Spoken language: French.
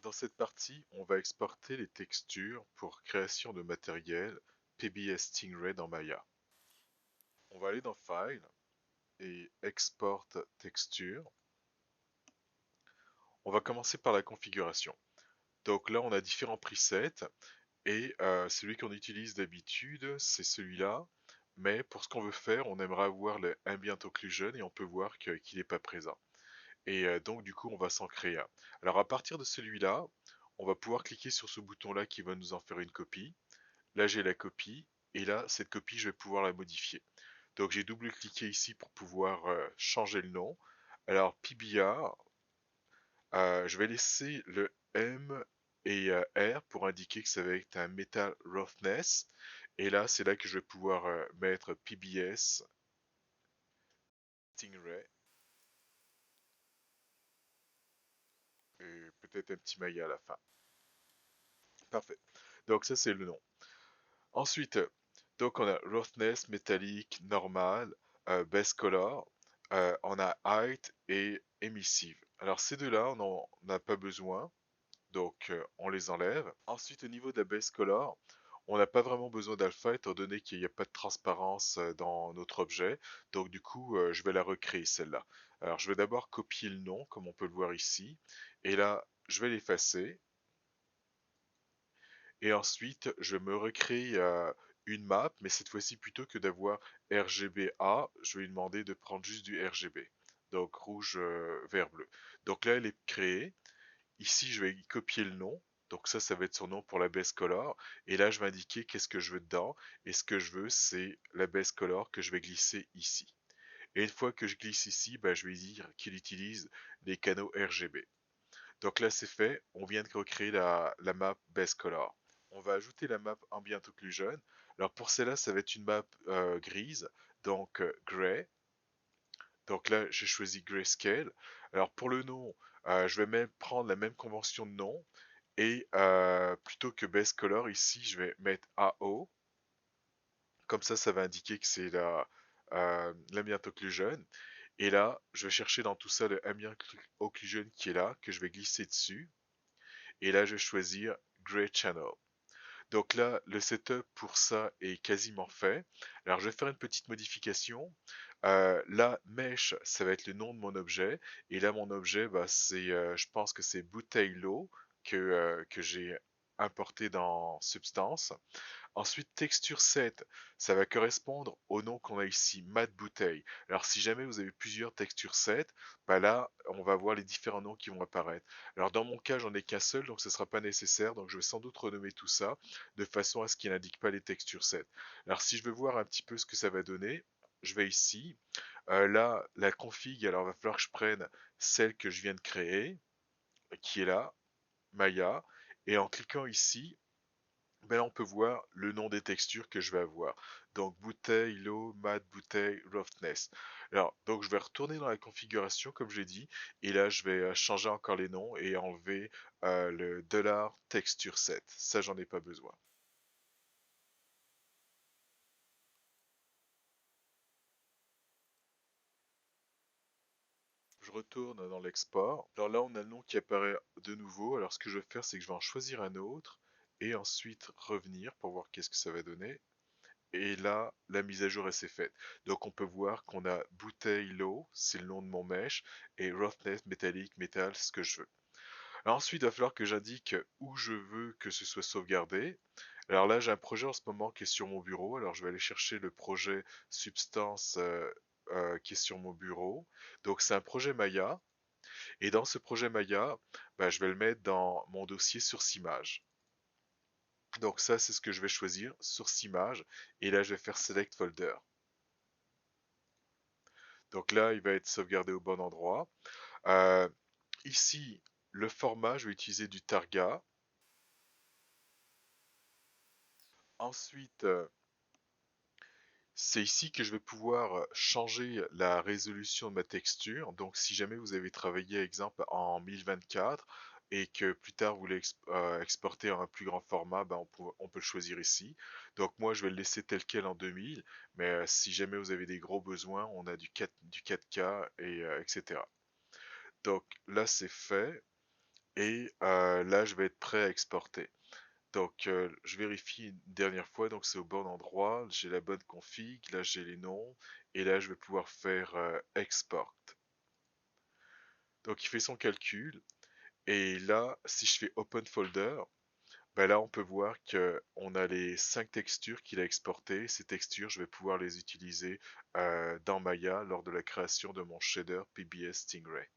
Dans cette partie, on va exporter les textures pour création de matériel PBS Stingray dans Maya. On va aller dans File et Export Texture. On va commencer par la configuration. Donc là, on a différents presets et celui qu'on utilise d'habitude, c'est celui-là. Mais pour ce qu'on veut faire, on aimerait avoir le Ambient Occlusion et on peut voir qu'il n'est pas présent. Et donc du coup, on va s'en créer un. Alors à partir de celui-là, on va pouvoir cliquer sur ce bouton-là qui va nous en faire une copie. Là, j'ai la copie et là, cette copie, je vais pouvoir la modifier. Donc j'ai double-cliqué ici pour pouvoir changer le nom. Alors PBR, je vais laisser le M et R pour indiquer que ça va être un Metal Roughness. Et là, c'est là que je vais pouvoir mettre PBS Stingray et peut-être un petit Maya à la fin. Parfait. Donc ça, c'est le nom. Ensuite, donc on a Roughness, métallique, normal, Base Color, on a Height et Emissive. Alors ces deux-là, on n'en a pas besoin, donc on les enlève. Ensuite, au niveau de la Base Color, on n'a pas vraiment besoin d'alpha étant donné qu'il n'y a pas de transparence dans notre objet. Donc du coup, je vais la recréer celle-là. Alors je vais d'abord copier le nom, comme on peut le voir ici. Et là, je vais l'effacer. Et ensuite, je me recrée une map, mais cette fois-ci, plutôt que d'avoir RGBA, je vais lui demander de prendre juste du RGB. Donc rouge, vert, bleu. Donc là, elle est créée. Ici, je vais y copier le nom. Donc ça va être son nom pour la base color. Et là, je vais indiquer qu'est-ce que je veux dedans. Et ce que je veux, c'est la base color que je vais glisser ici. Et une fois que je glisse ici, bah, je vais dire qu'il utilise les canaux RGB. Donc là, c'est fait. On vient de recréer la map base color. On va ajouter la map ambient occlusion. Alors pour celle-là, ça va être une map grise, donc gray. Donc là, j'ai choisi grayscale. Alors pour le nom, je vais même prendre la même convention de nom. Et plutôt que base color, ici, je vais mettre AO. Comme ça va indiquer que c'est l'ambient occlusion. Et là, je vais chercher dans tout ça le ambient occlusion qui est là, que je vais glisser dessus. Et là, je vais choisir Gray Channel. Donc là, le setup pour ça est quasiment fait. Alors, je vais faire une petite modification. Là, mesh, ça va être le nom de mon objet. Et là, mon objet, bah, je pense que c'est bouteille l'eau que j'ai importé dans Substance. Ensuite, texture set, ça va correspondre au nom qu'on a ici, mat bouteille. Alors si jamais vous avez plusieurs textures set, bah là, on va voir les différents noms qui vont apparaître. Alors dans mon cas, j'en ai qu'un seul, donc ce ne sera pas nécessaire, donc je vais sans doute renommer tout ça de façon à ce qu'il n'indique pas les textures set. Alors si je veux voir un petit peu ce que ça va donner, je vais ici. Là, la config, alors il va falloir que je prenne celle que je viens de créer, qui est là, Maya, et en cliquant ici, ben là, on peut voir le nom des textures que je vais avoir. Donc bouteille, low, mat, bouteille, roughness. Alors, donc je vais retourner dans la configuration comme j'ai dit, et là je vais changer encore les noms et enlever le $texture set. Ça, j'en ai pas besoin. Je retourne dans l'export. Alors là, on a le nom qui apparaît de nouveau. Alors ce que je vais faire, c'est que je vais en choisir un autre et ensuite revenir pour voir qu'est-ce que ça va donner. Et là, la mise à jour, elle s'est faite. Donc on peut voir qu'on a bouteille low, c'est le nom de mon mesh, et roughness, métallique, métal, ce que je veux. Alors ensuite, il va falloir que j'indique où je veux que ce soit sauvegardé. Alors là, j'ai un projet en ce moment qui est sur mon bureau. Alors je vais aller chercher le projet Substance qui est sur mon bureau. Donc c'est un projet Maya. Et dans ce projet Maya, bah, je vais le mettre dans mon dossier source image. Donc ça, c'est ce que je vais choisir, source image. Et là, je vais faire Select Folder. Donc là, il va être sauvegardé au bon endroit. Euh, Ici, le format, je vais utiliser du Targa. Ensuite, c'est ici que je vais pouvoir changer la résolution de ma texture. Donc si jamais vous avez travaillé, exemple, en 1024 et que plus tard vous voulez exporter en un plus grand format, ben, on peut le choisir ici. Donc moi, je vais le laisser tel quel en 2000, mais si jamais vous avez des gros besoins, on a du 4K et etc. Donc là, c'est fait. et là, je vais être prêt à exporter. Donc, je vérifie une dernière fois, donc c'est au bon endroit, j'ai la bonne config, là j'ai les noms, et là je vais pouvoir faire export. Donc il fait son calcul, et là, si je fais open folder, ben là on peut voir que on a les 5 textures qu'il a exportées. Ces textures, je vais pouvoir les utiliser dans Maya lors de la création de mon shader PBS Stingray.